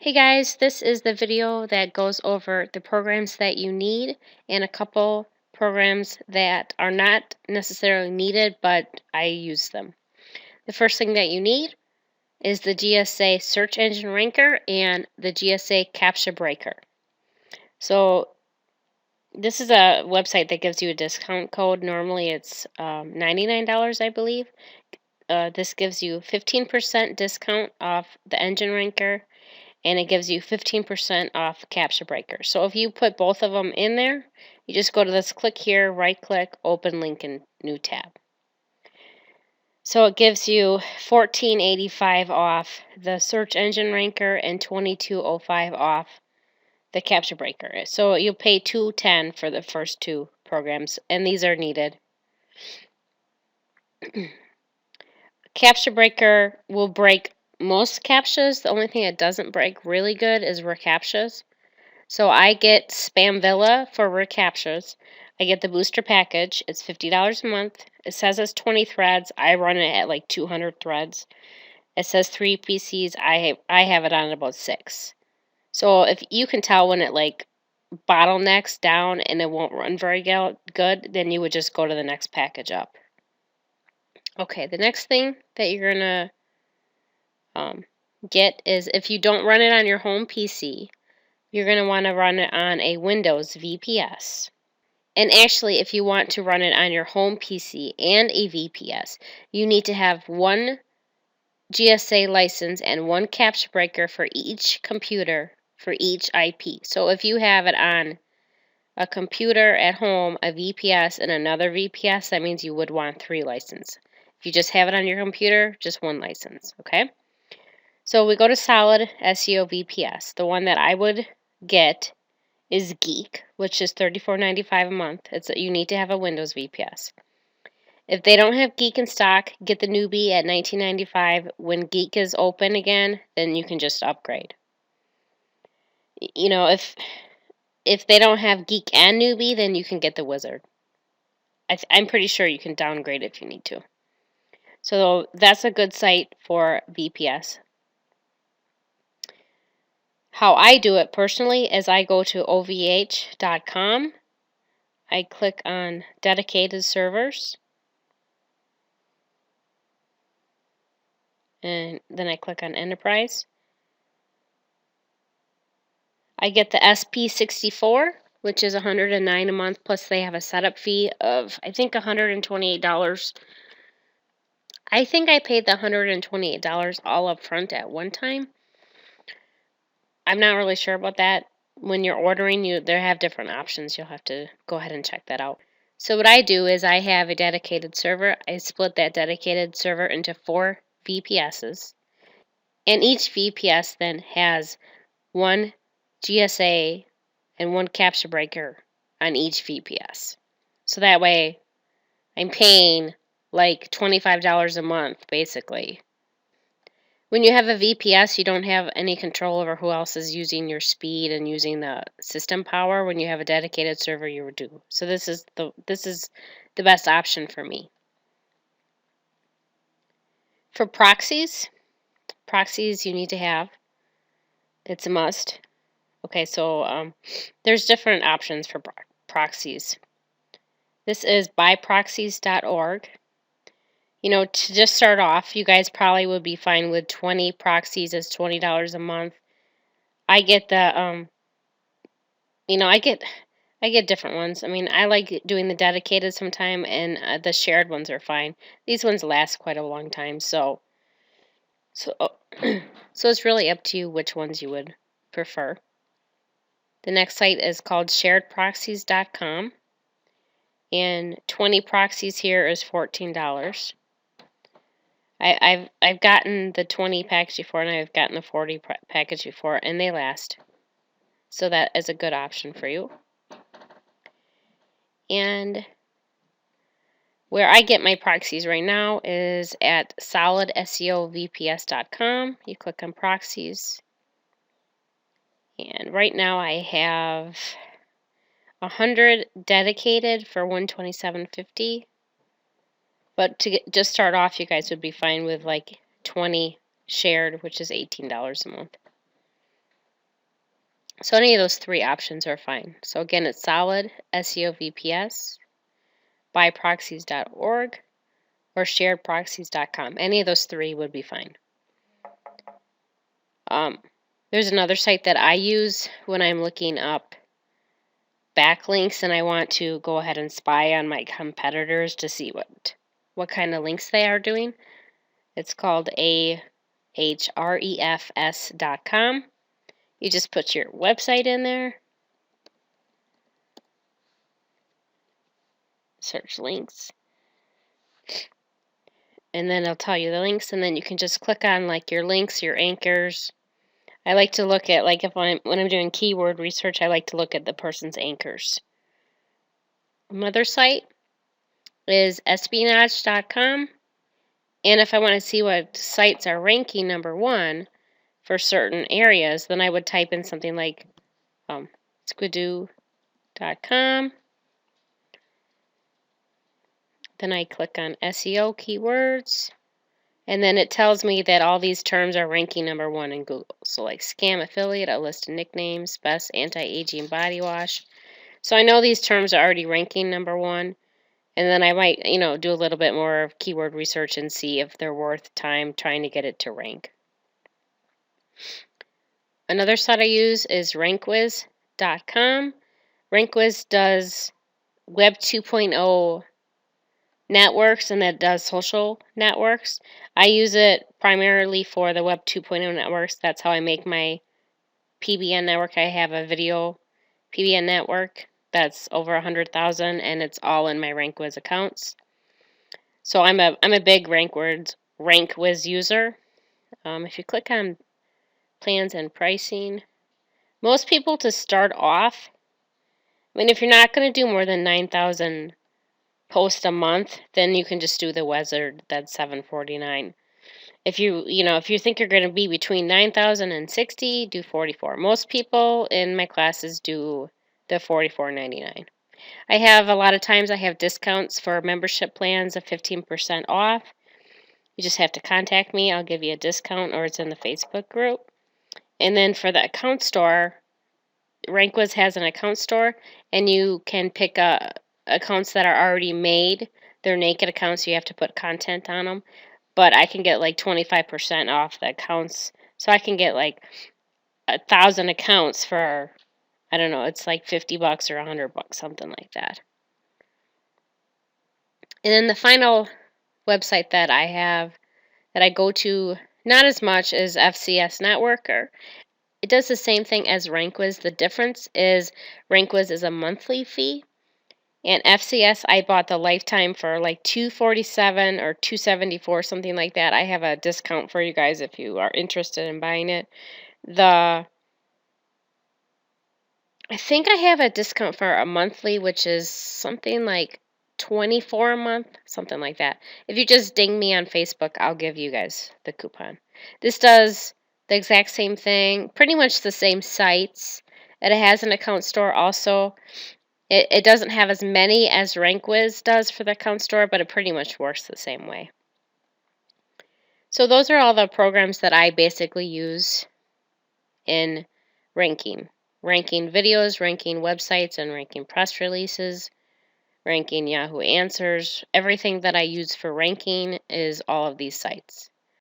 Hey guys, this is the video that goes over the programs that you need and a couple programs that are not necessarily needed, but I use them. The first thing that you need is the GSA Search Engine Ranker and the GSA Captcha Breaker. So this is a website that gives you a discount code. Normally it's $99, I believe. This gives you 15% discount off the Engine Ranker, and it gives you 15% off Captcha Breaker. So if you put both of them in there, you just go to this, click here, right click, open link in new tab. So it gives you $14.85 off the Search Engine Ranker and $22.05 off the Captcha Breaker. So you'll pay $2.10 for the first two programs, and these are needed. Captcha Breaker will break most CAPTCHAs. The only thing it doesn't break really good is reCAPTCHAs. So I get Spamvilla for reCAPTCHAs. I get the booster package. It's $50 a month. It says it's 20 threads. I run it at like 200 threads. It says 3 PCs. I have it on about 6. So if you can tell when it like bottlenecks down and it won't run very good, then you would just go to the next package up. Okay, the next thing that you're going to get is, if you don't run it on your home PC, you're going to want to run it on a Windows VPS. And actually, if you want to run it on your home PC and a VPS, you need to have one GSA license and one Captcha Breaker for each computer for each IP. So if you have it on a computer at home, a VPS, and another VPS, that means you would want 3 licenses. If you just have it on your computer, just 1 license, okay? So we go to Solid SEO VPS. The one that I would get is Geek, which is $34.95 a month. You need to have a Windows VPS. If they don't have Geek in stock, get the Newbie at $19.95. When Geek is open again, then you can just upgrade. You know, if they don't have Geek and Newbie, then you can get the Wizard. I'm pretty sure you can downgrade if you need to. So that's a good site for VPS. How I do it personally is I go to ovh.com. I click on dedicated servers, and then I click on enterprise. I get the SP64, which is $109 a month, plus they have a setup fee of, I think, $128. I think I paid the $128 all up front at one time. I'm not really sure about that. When you're ordering, they have different options. You'll have to go ahead and check that out. So what I do is I have a dedicated server. I split that dedicated server into 4 VPSs. And each VPS then has 1 GSA and 1 Captcha Breaker on each VPS. So that way I'm paying like $25 a month, basically. When you have a VPS, you don't have any control over who else is using your speed and using the system power. When you have a dedicated server, you do. So this is the best option for me. For proxies you need to have. It's a must. Okay, so there's different options for proxies. This is buyproxies.org. You know, to just start off, you guys probably would be fine with 20 proxies as $20 a month. I get the, I get different ones. I mean, I like doing the dedicated sometime, and the shared ones are fine. These ones last quite a long time, so it's really up to you which ones you would prefer. The next site is called sharedproxies.com, and 20 proxies here is $14. I've gotten the 20 package before, and I've gotten the 40 package before, and they last. So that is a good option for you. And where I get my proxies right now is at solidseovps.com. You click on proxies. And right now I have 100 dedicated for $127.50. But to just start off, you guys would be fine with like 20 shared, which is $18 a month. So any of those three options are fine. So again, it's solid, SEO VPS, buyproxies.org, or sharedproxies.com. Any of those three would be fine. There's another site that I use when I'm looking up backlinks and I want to go ahead and spy on my competitors to see what kind of links they are doing. It's called ahrefs.com. You just put your website in there, search links, and then it'll tell you the links, and then you can just click on like your links, your anchors. I like to look at, like, when I'm doing keyword research, I like to look at the person's anchors. Another site is espionage.com, and if I want to see what sites are ranking #1 for certain areas, then I would type in something like squidoo.com. Then I click on SEO keywords, and then it tells me that all these terms are ranking #1 in Google. So like scam affiliate, a list of nicknames, best anti-aging body wash. So I know these terms are already ranking #1, and then I might, do a little bit more of keyword research and see if they're worth time trying to get it to rank. Another site I use is rankwiz.com. Rankwiz does Web 2.0 networks, and that does social networks. I use it primarily for the Web 2.0 networks. That's how I make my PBN network. I have a video PBN network that's over 100,000, and it's all in my RankWiz accounts. So I'm a big RankWiz user. If you click on plans and pricing, most people to start off, if you're not going to do more than 9,000 post a month, then you can just do the Wizard. That's $7.49. If you think you're going to be between 9,000 and 60, do 44. Most people in my classes do the $44.99. I have a lot of times I have discounts for membership plans of 15% off. You just have to contact me. I'll give you a discount, or it's in the Facebook group. And then for the account store, RankWiz has an account store, and you can pick accounts that are already made. They're naked accounts, so you have to put content on them. But I can get like 25% off the accounts. So I can get like 1,000 accounts for, I don't know, it's like $50 or $100, something like that. And then the final website that I have that I go to not as much is FCS Networker. It does the same thing as RankWiz. The difference is RankWiz is a monthly fee, and FCS I bought the lifetime for like $247 or $274, something like that. I have a discount for you guys if you are interested in buying it. I think I have a discount for a monthly, which is something like $24 a month, something like that. If you just ding me on Facebook, I'll give you guys the coupon. This does the exact same thing, pretty much the same sites. It has an account store also. It doesn't have as many as RankWiz does for the account store, but it pretty much works the same way. So those are all the programs that I basically use in ranking. Ranking videos, ranking websites, and ranking press releases, ranking Yahoo Answers. Everything that I use for ranking is all of these sites.